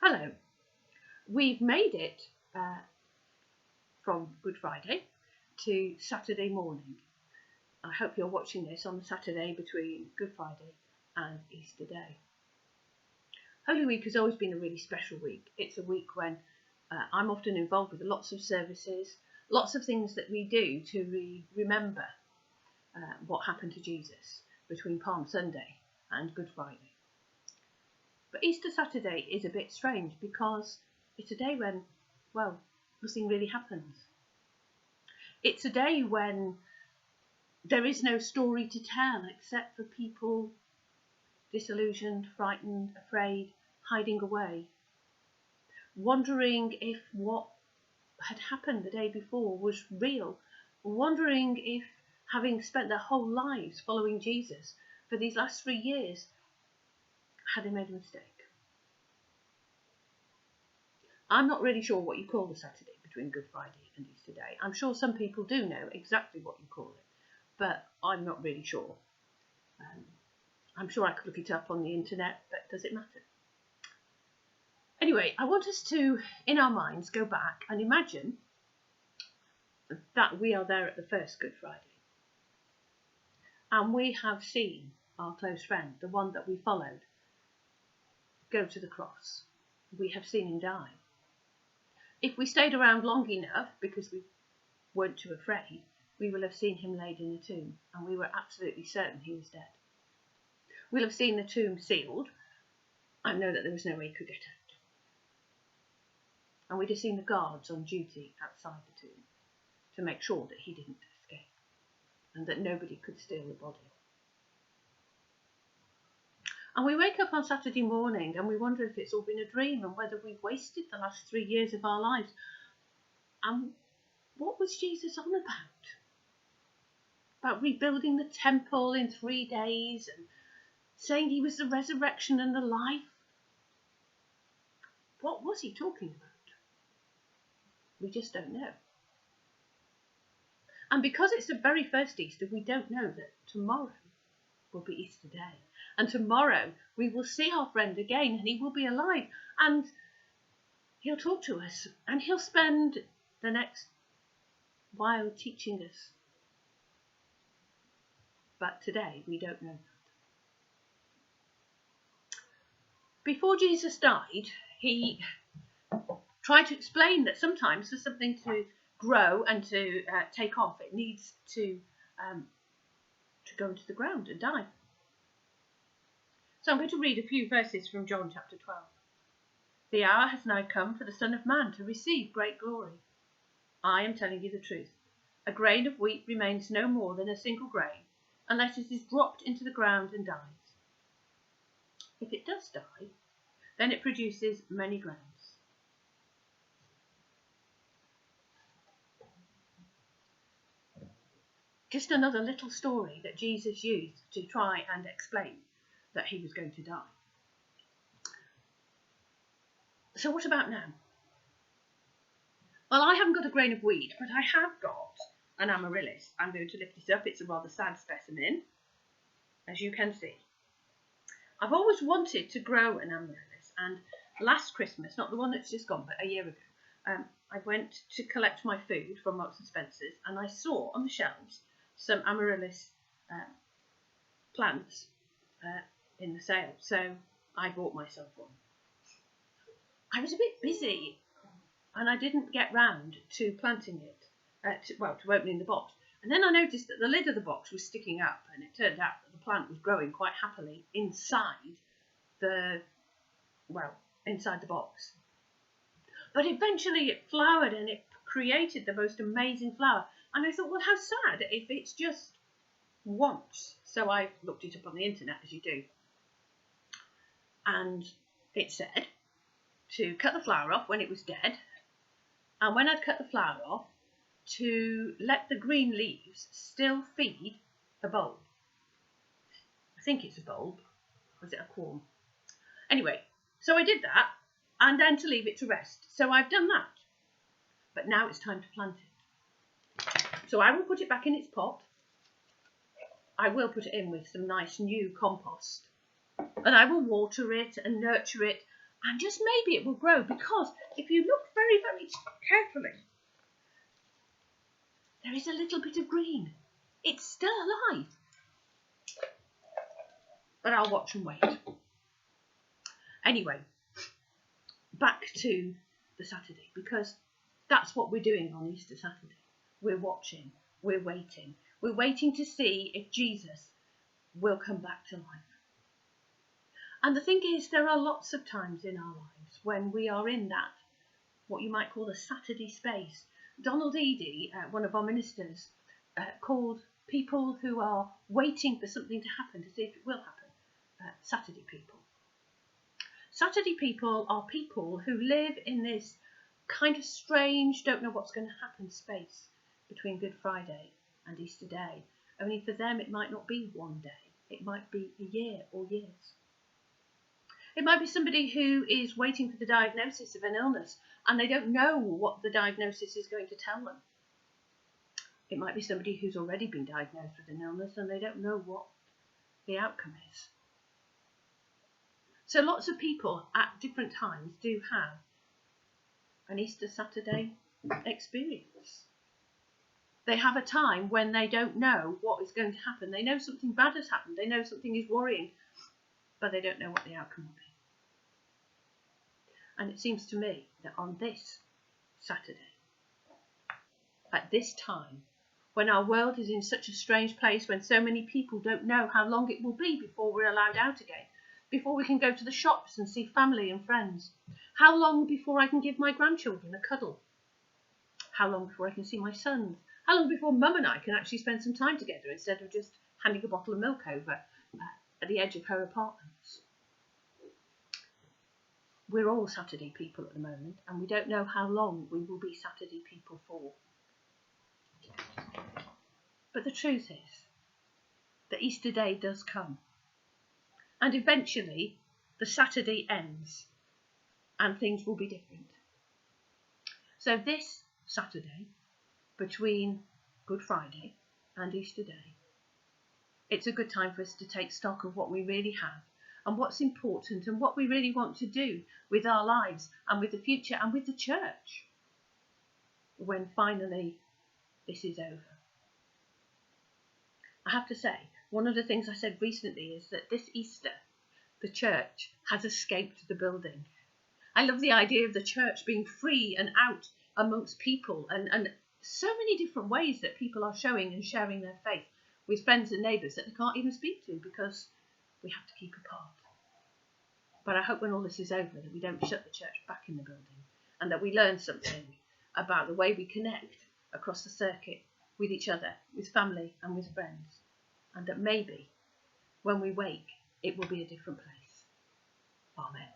Hello. We've made it from Good Friday to Saturday morning. I hope you're watching this on the Saturday between Good Friday and Easter Day. Holy Week has always been a really special week. It's a week when I'm often involved with lots of services, lots of things that we do to remember what happened to Jesus between Palm Sunday and Good Friday. But Easter Saturday is a bit strange because it's a day when, well, nothing really happens. It's a day when there is no story to tell except for people disillusioned, frightened, afraid, hiding away, wondering if what had happened the day before was real, wondering if, having spent their whole lives following Jesus for these last 3 years, had they made a mistake? I'm not really sure what you call the Saturday between Good Friday and Easter Day. I'm sure some people do know exactly what you call it, but I'm not really sure. I'm sure I could look it up on the internet, but does it matter? Anyway, I want us to, in our minds, go back and imagine that we are there at the first Good Friday. And we have seen our close friend, the one that we followed, go to the cross. We have seen him die. If we stayed around long enough, because we weren't too afraid, we will have seen him laid in the tomb, and we were absolutely certain he was dead. We'll have seen the tomb sealed, and know that there was no way he could get out. And we'd have seen the guards on duty outside the tomb to make sure that he didn't escape, and that nobody could steal the body. And we wake up on Saturday morning and we wonder if it's all been a dream and whether we've wasted the last 3 years of our lives. And what was Jesus on about? About rebuilding the temple in 3 days and saying he was the resurrection and the life? What was he talking about? We just don't know. And because it's the very first Easter, we don't know that tomorrow will be Easter Day. And tomorrow we will see our friend again and he will be alive and he'll talk to us and he'll spend the next while teaching us. But today we don't know that. Before Jesus died, he tried to explain that sometimes for something to grow and to take off, it needs to go into the ground and die. So I'm going to read a few verses from John chapter 12. The hour has now come for the Son of Man to receive great glory. I am telling you the truth. A grain of wheat remains no more than a single grain, unless it is dropped into the ground and dies. If it does die, then it produces many grains. Just another little story that Jesus used to try and explain that he was going to die. So what about now? Well, I haven't got a grain of wheat, but I have got an amaryllis. I'm going to lift it up. It's a rather sad specimen, as you can see. I've always wanted to grow an amaryllis, and last Christmas, not the one that's just gone, but a year ago, I went to collect my food from Marks and Spencer's, and I saw on the shelves some amaryllis plants in the sale, so I bought myself one. I was a bit busy and I didn't get round to planting it, to opening the box. And then I noticed that the lid of the box was sticking up, and it turned out that the plant was growing quite happily inside the box. But eventually it flowered and it created the most amazing flower. And I thought, well, how sad if it's just once. So I looked it up on the internet, as you do. And it said to cut the flower off when it was dead. And when I'd cut the flower off, to let the green leaves still feed the bulb. I think it's a bulb. Or is it a corm? Anyway, so I did that, and then to leave it to rest. So I've done that. But now it's time to plant it. So I will put it back in its pot. I will put it in with some nice new compost. And I will water it and nurture it And just maybe it will grow, because if you look very, very carefully, there is a little bit of green. It's still alive. But I'll watch and wait. Anyway, back to the Saturday, because that's what we're doing on Easter Saturday. We're watching, we're waiting. We're waiting to see if Jesus will come back to life. And the thing is, there are lots of times in our lives when we are in that, what you might call a Saturday space. Donald Eady, one of our ministers, called people who are waiting for something to happen to see if it will happen, Saturday people. Saturday people are people who live in this kind of strange, don't know what's going to happen space between Good Friday and Easter Day. Only for them it might not be one day, it might be a year or years. It might be somebody who is waiting for the diagnosis of an illness and they don't know what the diagnosis is going to tell them. It might be somebody who's already been diagnosed with an illness and they don't know what the outcome is. So lots of people at different times do have an Easter Saturday experience. They have a time when they don't know what is going to happen. They know something bad has happened. They know something is worrying, but they don't know what the outcome will be. And it seems to me that on this Saturday, at this time, when our world is in such a strange place, when so many people don't know how long it will be before we're allowed out again, before we can go to the shops and see family and friends, how long before I can give my grandchildren a cuddle, how long before I can see my sons, how long before Mum and I can actually spend some time together instead of just handing a bottle of milk over at the edge of her apartments. We're all Saturday people at the moment, and we don't know how long we will be Saturday people for. But the truth is that Easter Day does come, and eventually the Saturday ends and things will be different. So this Saturday, between Good Friday and Easter Day, it's a good time for us to take stock of what we really have and what's important and what we really want to do with our lives and with the future and with the church when finally this is over. I have to say, one of the things I said recently is that this Easter, the church has escaped the building. I love the idea of the church being free and out amongst people and so many different ways that people are showing and sharing their faith with friends and neighbours that they can't even speak to because we have to keep apart. But I hope when all this is over that we don't shut the church back in the building and that we learn something about the way we connect across the circuit with each other, with family and with friends, and that maybe when we wake it will be a different place. Amen.